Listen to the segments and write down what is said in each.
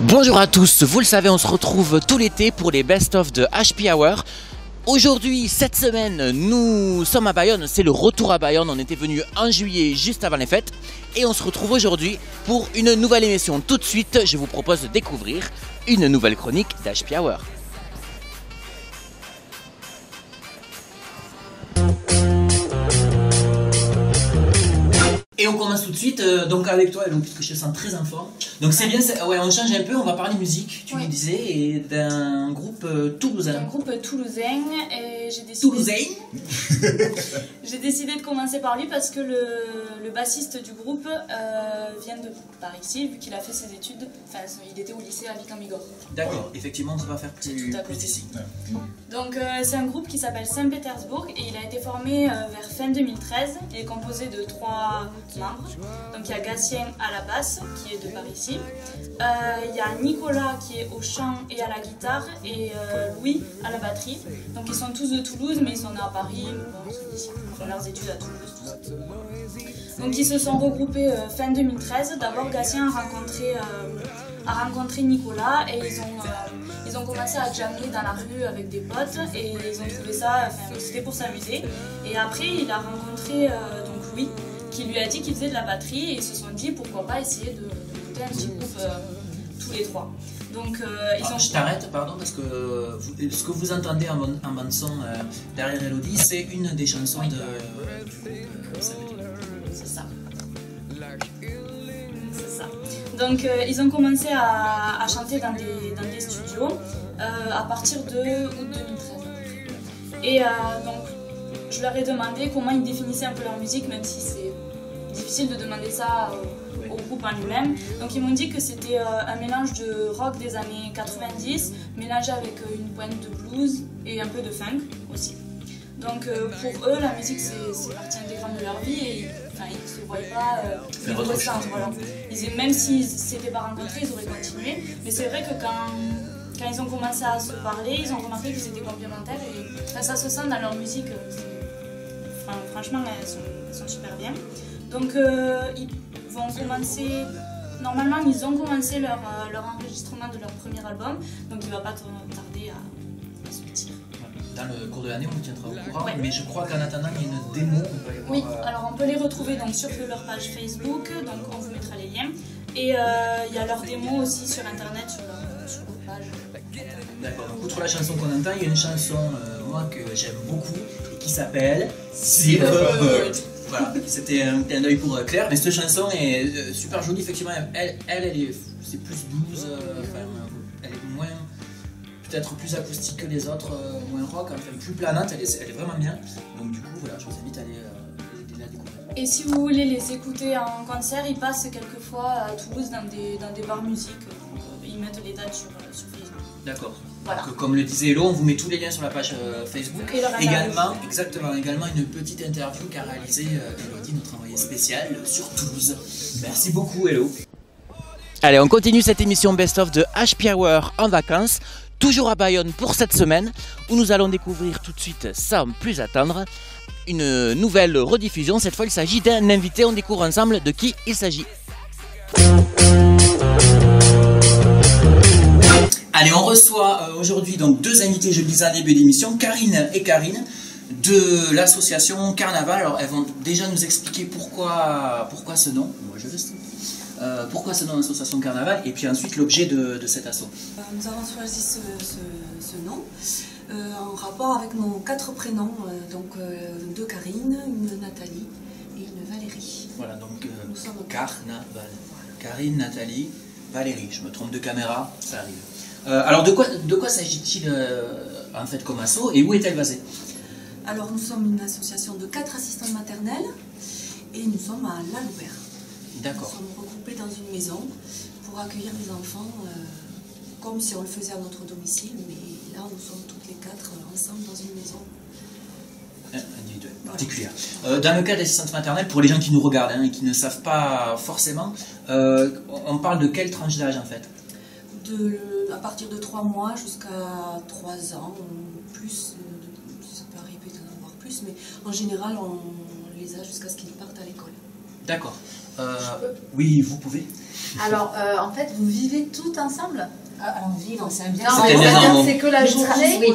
Bonjour à tous, vous le savez, on se retrouve tout l'été pour les best-of de HP Hour. Aujourd'hui, cette semaine, nous sommes à Bayonne, c'est le retour à Bayonne. On était venu en juillet, juste avant les fêtes. Et on se retrouve aujourd'hui pour une nouvelle émission. Tout de suite, je vous propose de découvrir une nouvelle chronique d'HP Hour. Et on commence tout de suite donc avec toi, donc, puisque je te sens très en forme. Donc c'est bien, ouais, on change un peu, on va parler musique, tu me disais, et d'un groupe toulousain. Un groupe toulousain, et j'ai décidé... Toulousain J'ai décidé de commencer par lui parce que le bassiste du groupe vient de par ici, vu qu'il a fait ses études, enfin il était au lycée à Vic-en-Bigorre. D'accord, effectivement on ne peut pas faire plus d'ici. Donc c'est un groupe qui s'appelle Saint-Pétersbourg et il a été formé vers fin 2013. Il est composé de 3 membres. Donc il y a Gatien à la basse, qui est de par ici. Il y a Nicolas qui est au chant et à la guitare et Louis à la batterie. Donc ils sont tous de Toulouse mais ils sont nés à Paris, bon, ils font leurs études à Toulouse, tout ça. Donc ils se sont regroupés fin 2013. D'abord Gatien a rencontré Nicolas et ils ont commencé à jammer dans la rue avec des potes et ils ont trouvé ça, c'était pour s'amuser. Et après il a rencontré donc Louis qui lui a dit qu'il faisait de la batterie et ils se sont dit pourquoi pas essayer de monter un petit groupe tous les trois. Donc, Je t'arrête, pardon, parce que ce que vous entendez en bande son derrière Elodie, c'est une des chansons du groupe. C'est ça. C'est ça. Donc ils ont commencé à chanter dans des studios à partir de août 2013. Et donc je leur ai demandé comment ils définissaient un peu leur musique, même si c'est difficile de demander ça au groupe en lui-même. Donc ils m'ont dit que c'était un mélange de rock des années 90, mélangé avec une pointe de blues et un peu de funk aussi. Donc pour eux, la musique c'est partie intégrante de leur vie et ils ne se voyaient pas faire autre chose. Voilà. Même s'ils ne s'étaient pas rencontrés, ils auraient continué. Mais c'est vrai que quand ils ont commencé à se parler, ils ont remarqué qu'ils étaient complémentaires et ça se sent dans leur musique. Franchement, elles sont super bien. Donc ils vont commencer, normalement ils ont commencé leur enregistrement de leur premier album, donc il ne va pas tarder à sortir. Dans le cours de l'année on vous tiendra au courant, ouais. Mais je crois qu'en attendant il y a une démo. Oui, alors on peut les retrouver donc, sur leur page Facebook, donc on vous mettra les liens. Et il y a leur démo aussi sur internet, sur leur page. D'accord, donc outre la chanson qu'on entend, il y a une chanson moi que j'aime beaucoup et qui s'appelle Silverbird. Voilà, c'était un clin d'œil pour Claire, mais cette chanson est super jolie, effectivement, c'est plus blues, elle est moins, peut-être plus acoustique que les autres, moins rock, enfin plus planante, elle est vraiment bien, donc du coup voilà, je vous invite à aller la découvrir. Et si vous voulez les écouter en concert, ils passent quelquefois à Toulouse dans des bars musique, donc, ils mettent les dates sur Facebook. D'accord. Voilà. Donc, comme le disait Hello, on vous met tous les liens sur la page Facebook. Également une petite interview qu'a réalisée Elodie, notre envoyée spéciale sur Toulouse. Merci beaucoup Hello. Allez, on continue cette émission best-of de HP Hour en vacances, toujours à Bayonne pour cette semaine, où nous allons découvrir tout de suite, sans plus attendre, une nouvelle rediffusion. Cette fois, il s'agit d'un invité. On découvre ensemble de qui il s'agit. Allez, on reçoit aujourd'hui donc 2 invités, je le disais en début d'émission, Karine et Karine, de l'association Carnaval. Alors, elles vont déjà nous expliquer pourquoi ce nom. Moi, je le pourquoi ce nom, association Carnaval, et puis ensuite l'objet de cet assaut. Nous avons choisi ce nom en rapport avec nos 4 prénoms, donc 2 Karine, une Nathalie et une Valérie. Voilà, donc Carnaval. Karine, Nathalie, Valérie. Je me trompe de caméra, ça arrive. Alors de quoi s'agit-il en fait comme asso et où est-elle basée? Alors nous sommes une association de 4 assistantes maternelles et nous sommes à La Louère. D'accord. Nous sommes regroupés dans une maison pour accueillir les enfants comme si on le faisait à notre domicile, mais là nous sommes toutes les 4 ensemble dans une maison individuelle, particulière. Dans le cas d'assistante maternelle, pour les gens qui nous regardent et qui ne savent pas forcément, on parle de quelle tranche d'âge en fait? À partir de 3 mois jusqu'à 3 ans, plus, ça peut arriver d'en avoir plus, mais en général on les a jusqu'à ce qu'ils partent à l'école. D'accord. Oui, vous pouvez. Alors, en fait, vous vivez toutes ensemble? Alors vivre, c'est un bien. C'est que la journée. Oui,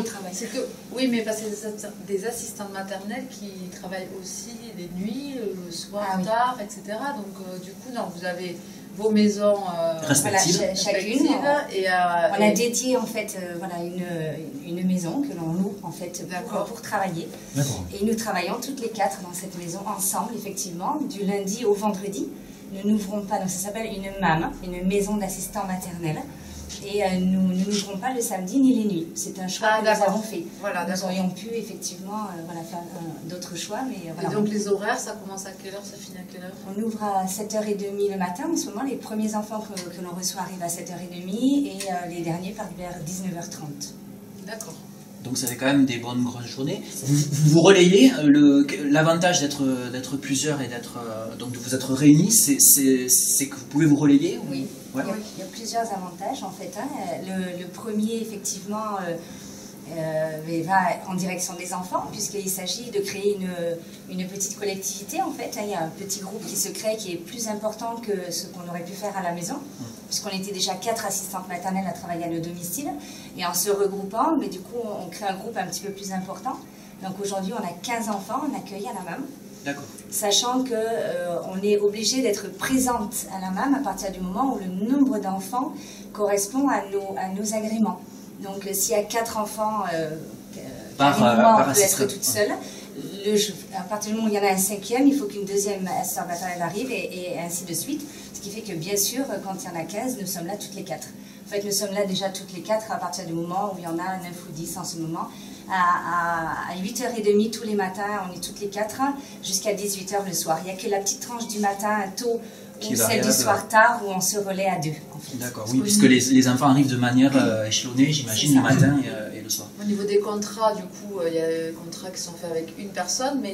oui, mais parce que c'est des assistantes maternelles qui travaillent aussi les nuits, le soir tard, etc. Donc, du coup, non, vous avez vos maisons respectives. Voilà, chacune. Et, on a dédié en fait voilà, une maison que l'on loue en fait pour travailler. Et nous travaillons toutes les 4 dans cette maison ensemble, effectivement, du lundi au vendredi. Nous n'ouvrons pas, donc ça s'appelle une MAM, une maison d'assistants maternels. Et nous n'ouvrons pas le samedi ni les nuits. C'est un choix que nous avons fait. Voilà, nous aurions pu effectivement voilà, faire d'autres choix. Mais, voilà. Et donc les horaires, ça commence à quelle heure, ça finit à quelle heure? On ouvre à 7h30 le matin. En ce moment, les premiers enfants que l'on reçoit arrivent à 7h30 et les derniers partent vers 19h30. D'accord. Donc ça fait quand même des bonnes grosses journées. Vous relayez l'avantage d'être plusieurs et donc de vous être réunis, c'est que vous pouvez vous relayer. Oui. Ouais. Il y a plusieurs avantages en fait. Hein. Le premier, effectivement, va en direction des enfants, puisqu'il s'agit de créer une petite collectivité en fait. Il y a un petit groupe qui se crée qui est plus important que ce qu'on aurait pu faire à la maison, puisqu'on était déjà 4 assistantes maternelles à travailler à nos domiciles. Et en se regroupant, mais du coup, on crée un groupe un petit peu plus important. Donc aujourd'hui, on a 15 enfants, on accueille à la MAM. D'accord. Sachant qu'on est obligé d'être présente à la MAM à partir du moment où le nombre d'enfants correspond à nos agréments. Donc s'il y a 4 enfants, on peut être toute seule. À partir du moment où il y en a un 5e, il faut qu'une deuxième assistante maternelle arrive et ainsi de suite. Ce qui fait que bien sûr, quand il y en a 15, nous sommes là toutes les 4. En fait, nous sommes là déjà toutes les 4 à partir du moment où il y en a 9 ou 10 en ce moment. À 8h30 tous les matins, on est toutes les 4 jusqu'à 18h le soir. Il n'y a que la petite tranche du matin tôt ou celle du soir tard où on se relaie à 2. En fait. D'accord, oui, puisque les enfants arrivent de manière échelonnée, j'imagine, le matin et le soir. Au niveau des contrats, du coup, il y a des contrats qui sont faits avec une personne, mais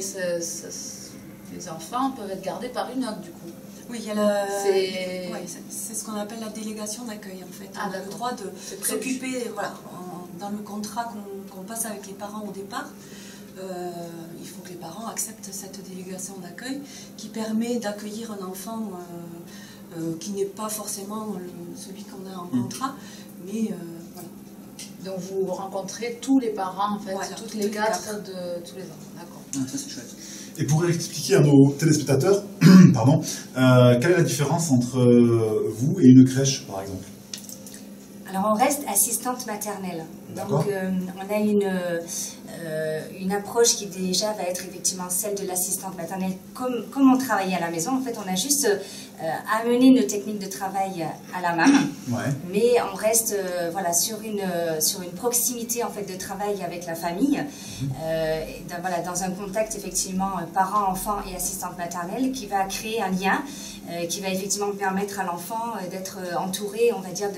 les enfants peuvent être gardés par une autre, du coup. Oui, il y a c'est ce qu'on appelle la délégation d'accueil en fait. On a le droit de s'occuper, voilà, dans le contrat qu'on passe avec les parents au départ, il faut que les parents acceptent cette délégation d'accueil qui permet d'accueillir un enfant qui n'est pas forcément celui qu'on a en contrat, mais voilà. Donc vous rencontrez tous les parents, en fait, voilà, toutes les 4 de tous les ans. D'accord. Ah, ça c'est chouette. Et pour expliquer à nos téléspectateurs, pardon, quelle est la différence entre vous et une crèche, par exemple? Alors on reste assistante maternelle. Donc on a une approche qui déjà va être effectivement celle de l'assistante maternelle comme on travaillait à la maison. En fait, on a juste amené nos techniques de travail à la MAM, mais on reste voilà, sur une proximité en fait, de travail avec la famille, voilà, dans un contact effectivement parents, enfants et assistante maternelle qui va créer un lien qui va effectivement permettre à l'enfant d'être entouré, on va dire,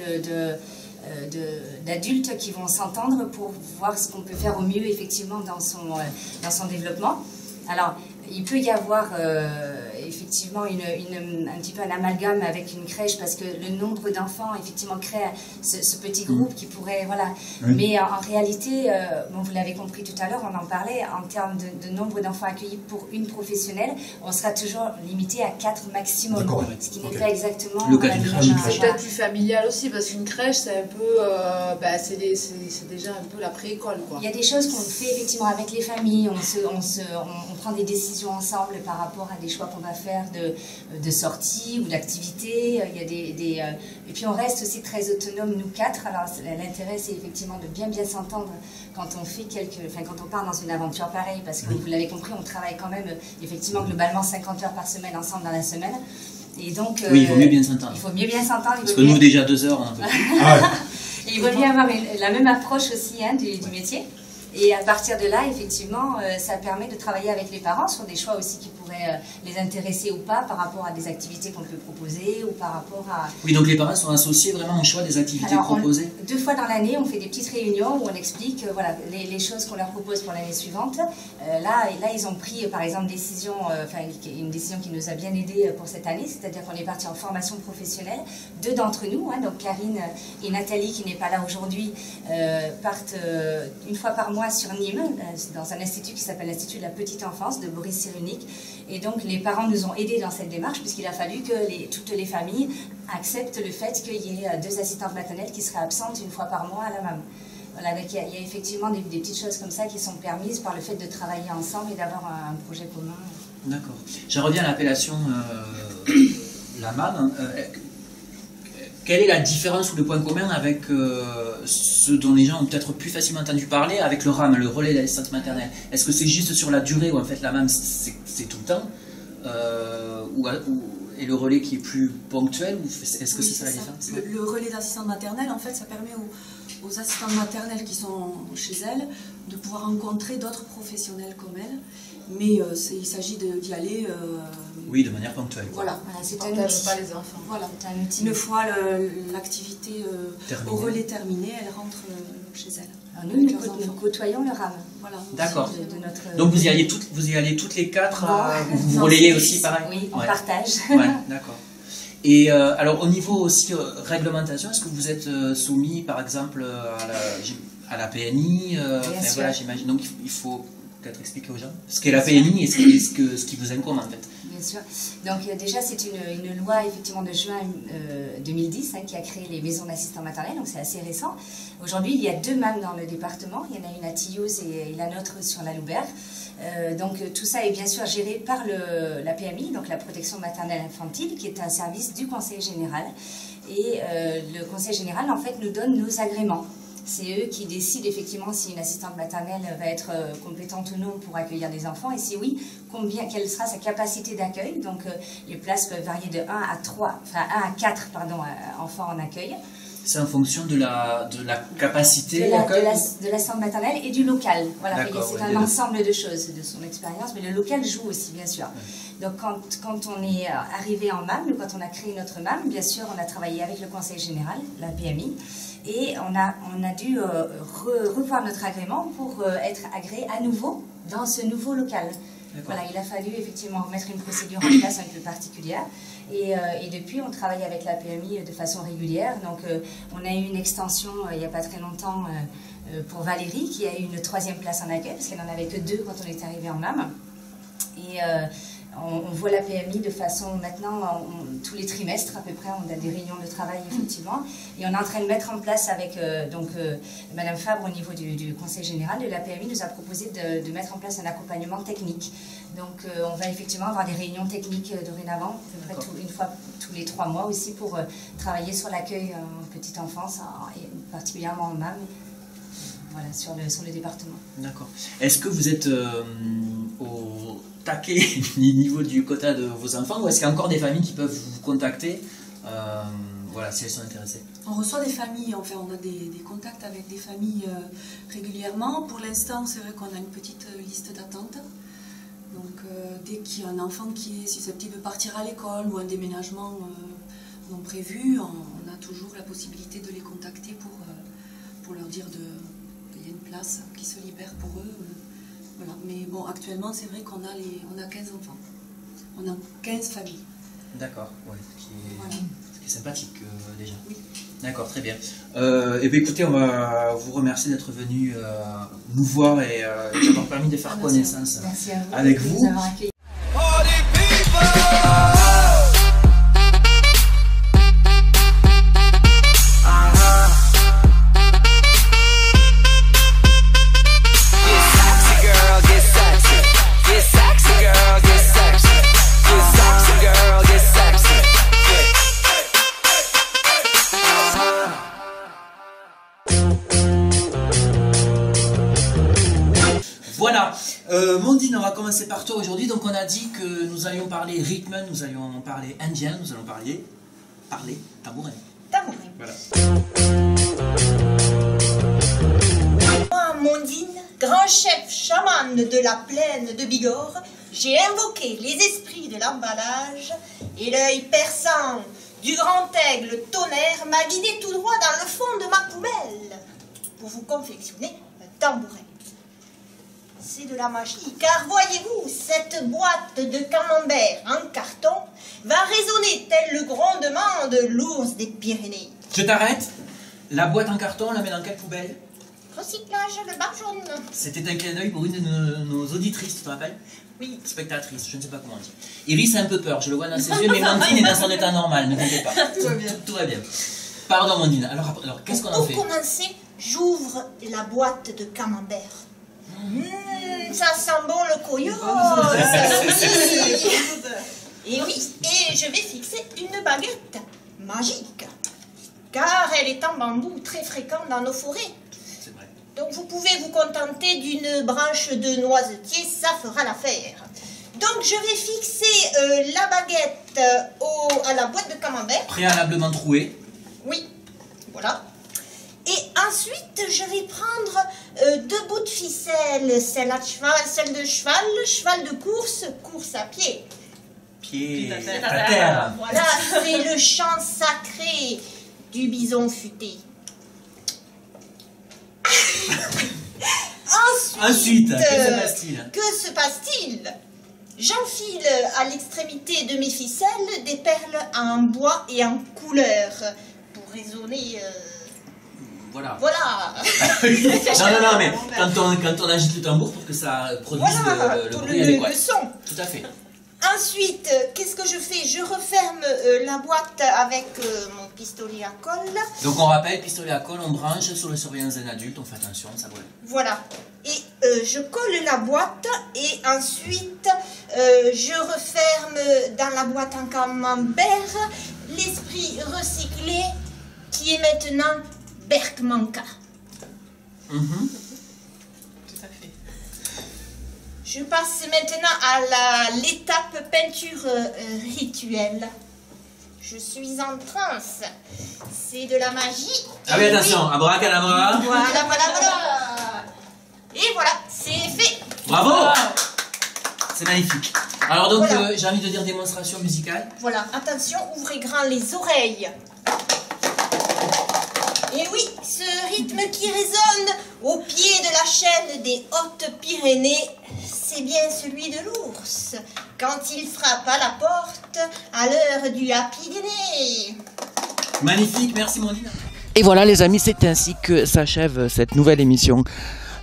d'adultes qui vont s'entendre pour voir ce qu'on peut faire au mieux effectivement dans son développement. Alors, il peut y avoir effectivement un petit peu un amalgame avec une crèche parce que le nombre d'enfants effectivement crée ce petit groupe qui pourrait, voilà. Oui. Mais en réalité, bon, vous l'avez compris tout à l'heure, on en parlait, en termes de nombre d'enfants accueillis pour une professionnelle, on sera toujours limité à 4 maximum, ce qui n'est pas exactement le cas d'une crèche. C'est peut-être plus familial aussi parce qu'une crèche c'est un peu, c'est déjà un peu la pré-école, quoi. Il y a des choses qu'on fait effectivement avec les familles, on prend des décisions ensemble par rapport à des choix qu'on va faire de sortie ou d'activité. Il y a et puis on reste aussi très autonome nous 4. Alors l'intérêt c'est effectivement de bien s'entendre quand on fait quand on part dans une aventure pareille, parce que vous l'avez compris, on travaille quand même effectivement globalement 50 heures par semaine ensemble dans la semaine. Et donc, oui, il vaut mieux bien s'entendre. Il faut mieux bien s'entendre. Parce que nous déjà 2 heures, on en peut Et il vaut bien avoir la même approche aussi du métier. Et à partir de là, effectivement, ça permet de travailler avec les parents sur des choix aussi qui pourraient les intéresser ou pas par rapport à des activités qu'on peut proposer ou par rapport à... Oui, donc les parents sont associés vraiment au choix des activités proposées. 2 fois dans l'année, on fait des petites réunions où on explique voilà, les choses qu'on leur propose pour l'année suivante. Là, ils ont pris, par exemple, une décision qui nous a bien aidés pour cette année, c'est-à-dire qu'on est parti en formation professionnelle. 2 d'entre nous, donc Karine et Nathalie, qui n'est pas là aujourd'hui, partent une fois par mois mois sur Nîmes, dans un institut qui s'appelle l'Institut de la Petite Enfance de Boris Cyrulnik. Et donc les parents nous ont aidés dans cette démarche puisqu'il a fallu que toutes les familles acceptent le fait qu'il y ait 2 assistantes maternelles qui seraient absentes une fois par mois à la MAM. Voilà, donc il y a effectivement des petites choses comme ça qui sont permises par le fait de travailler ensemble et d'avoir un projet commun. D'accord. J'en reviens à l'appellation la MAM. Quelle est la différence ou le point commun avec ce dont les gens ont peut-être plus facilement entendu parler avec le RAM, le relais d'assistance maternelle? Est-ce que c'est juste sur la durée où en fait la MAM c'est tout le temps et le relais qui est plus ponctuel, ou est-ce que c'est ça la différence? Le relais d'assistante maternelle, en fait, ça permet aux assistantes maternelles qui sont chez elles de pouvoir rencontrer d'autres professionnels comme elles, mais il s'agit d'y aller... oui, de manière ponctuelle. Voilà, c'est un outil. Pas les enfants. Voilà, un outil. Une fois l'activité au relais terminée, elle rentre chez elle. Alors nous côtoyons le RAM. Voilà. D'accord. Donc vous y allez toutes les 4, vous relayez aussi pareil? Oui, on partage. Ouais, d'accord. Et alors au niveau aussi réglementation, est-ce que vous êtes soumis par exemple à la PMI? Voilà, j'imagine. Donc il faut peut-être expliquer aux gens ce qu'est la PMI et ce qui vous incombe en fait. Bien sûr. Donc déjà c'est une loi effectivement de juin 2010 qui a créé les maisons d'assistants maternels, donc c'est assez récent. Aujourd'hui il y a 2 MAM dans le département, il y en a une à Tillous et la nôtre sur la Loubergue. Donc tout ça est bien sûr géré par la PMI, donc la protection maternelle infantile, qui est un service du Conseil général. Et le Conseil général en fait nous donne nos agréments. C'est eux qui décident effectivement si une assistante maternelle va être compétente ou non pour accueillir des enfants, et si oui, quelle sera sa capacité d'accueil. Donc les places peuvent varier de 1 à 4 enfants en accueil. C'est en fonction de la capacité d'accueil de l'assistante maternelle et du local. Voilà, c'est un ensemble de choses, de son expérience, mais le local joue aussi, bien sûr. Donc quand on est arrivé en MAM, quand on a créé notre MAM, bien sûr, on a travaillé avec le Conseil général, la PMI, et on a dû revoir notre agrément pour être agréé à nouveau dans ce nouveau local. Voilà, il a fallu effectivement mettre une procédure en place un peu particulière. Et depuis, on travaille avec la PMI de façon régulière. Donc, on a eu une extension il n'y a pas très longtemps pour Valérie, qui a eu une 3e place en accueil, parce qu'elle n'en avait que 2 quand on est arrivé en MAM. Et on voit la PMI de façon, maintenant, tous les trimestres à peu près, on a des réunions de travail effectivement, et on est en train de mettre en place avec Madame Fabre au niveau du Conseil général de la PMI, nous a proposé de mettre en place un accompagnement technique. Donc on va effectivement avoir des réunions techniques dorénavant, à peu près une fois tous les 3 mois aussi, pour travailler sur l'accueil en petite enfance, et particulièrement en MAM. Voilà, sur le département. D'accord. Est-ce que vous êtes au taquet du niveau du quota de vos enfants, ou est-ce qu'il y a encore des familles qui peuvent vous contacter voilà, si elles sont intéressées? On reçoit des familles, enfin on a des contacts avec des familles régulièrement. Pour l'instant, c'est vrai qu'on a une petite liste d'attente. Donc dès qu'il y a un enfant qui est susceptible de partir à l'école ou un déménagement non prévu, on a toujours la possibilité de les contacter pour leur dire qu'il y a une place qui se libère pour eux. Voilà. Mais bon, actuellement, c'est vrai qu'on a 15 enfants. On a 15 familles. D'accord, ouais, ce qui est sympathique déjà. Oui. D'accord, très bien. Et bien écoutez, on va vous remercier d'être venu nous voir et d'avoir permis de faire connaissance avec vous. Voilà, Mondine, on va commencer par toi aujourd'hui. Donc on a dit que nous allions parler rythme, nous allions parler indien, nous allons parler tabouret. Tabouret. Voilà. Moi, Mondine, grand chef chaman de la plaine de Bigorre, j'ai invoqué les esprits de l'emballage et l'œil perçant du grand aigle tonnerre m'a guidé tout droit dans le fond de ma poubelle pour vous confectionner un tambouret. C'est de la magie, car voyez-vous, cette boîte de camembert en carton va résonner tel le grondement de l'ours des Pyrénées. Je t'arrête. La boîte en carton, on la met dans quelle poubelle? recyclage, le bar jaune. C'était un clin d'œil pour une de nos auditrices, tu te rappelles? Oui. Spectatrice, je ne sais pas comment on dit. Iris a un peu peur, je le vois dans ses yeux, mais Mandine est dans son état normal, ne t'inquiète pas. Tout va bien. Tout va bien. Pardon Mandine, alors qu'est-ce qu'on en fait? Pour commencer, j'ouvre la boîte de camembert. Ça sent bon le coyote. Et oui, et je vais fixer une baguette magique, car elle est en bambou très fréquent dans nos forêts. C'est vrai. Donc vous pouvez vous contenter d'une branche de noisetier, ça fera l'affaire. Donc je vais fixer la baguette à la boîte de camembert. Préalablement trouée. Oui, voilà. Et ensuite, je vais prendre 2 bouts de ficelle, celle de cheval, cheval de course, course à pied. Pied à terre. Voilà, c'est le chant sacré du bison futé. Ensuite, que se passe-t-il? Que se passe-t-il? J'enfile à l'extrémité de mes ficelles des perles en bois et en couleur pour résonner. Voilà. Voilà. non, mais quand on agite le tambour pour que ça produise Voilà, le bruit adéquat. le son. Tout à fait. Ensuite, qu'est-ce que je fais? Je referme la boîte avec mon pistolet à colle. Donc on rappelle, pistolet à colle, on branche sur la surveillance d'un adulte, on fait attention, ça brûle. Voilà. Et je colle la boîte et ensuite je referme dans la boîte en camembert l'esprit recyclé qui est maintenant Berkmanka. Tout à fait. Je passe maintenant à l'étape peinture rituelle. Je suis en transe. C'est de la magie. Ah oui, Et attention, abracadabra. Voilà. Et voilà, c'est fait. Bravo. C'est magnifique. Alors donc, Voilà. j'ai envie de dire démonstration musicale. Voilà, attention, ouvrez grand les oreilles. Et oui, ce rythme qui résonne au pied de la chaîne des Hautes-Pyrénées, c'est bien celui de l'ours, quand il frappe à la porte à l'heure du Happy Dîner. Magnifique, merci Mondine. Et voilà les amis, c'est ainsi que s'achève cette nouvelle émission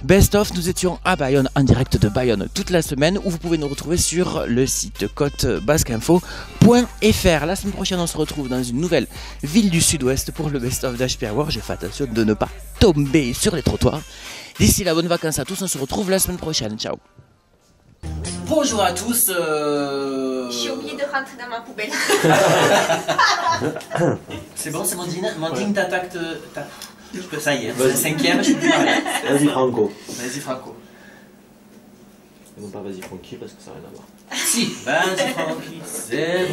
Best of. Nous étions à Bayonne, en direct de Bayonne toute la semaine, où vous pouvez nous retrouver sur le site côtebasqueinfo.fr. La semaine prochaine, on se retrouve dans une nouvelle ville du sud-ouest pour le Best of d'HP Hour. J'ai fait attention de ne pas tomber sur les trottoirs. D'ici là, bonnes vacances à tous, on se retrouve la semaine prochaine. Ciao. Bonjour à tous. J'ai oublié de rentrer dans ma poubelle. C'est bon, c'est Mondine. Mondine, t'attaques. Ça y est, c'est la 5e, je peux plus parler. Vas-y Franco. Vas-y Franco. Non pas vas-y Francky parce que ça n'a rien à voir. Si, vas-y Francky, c'est...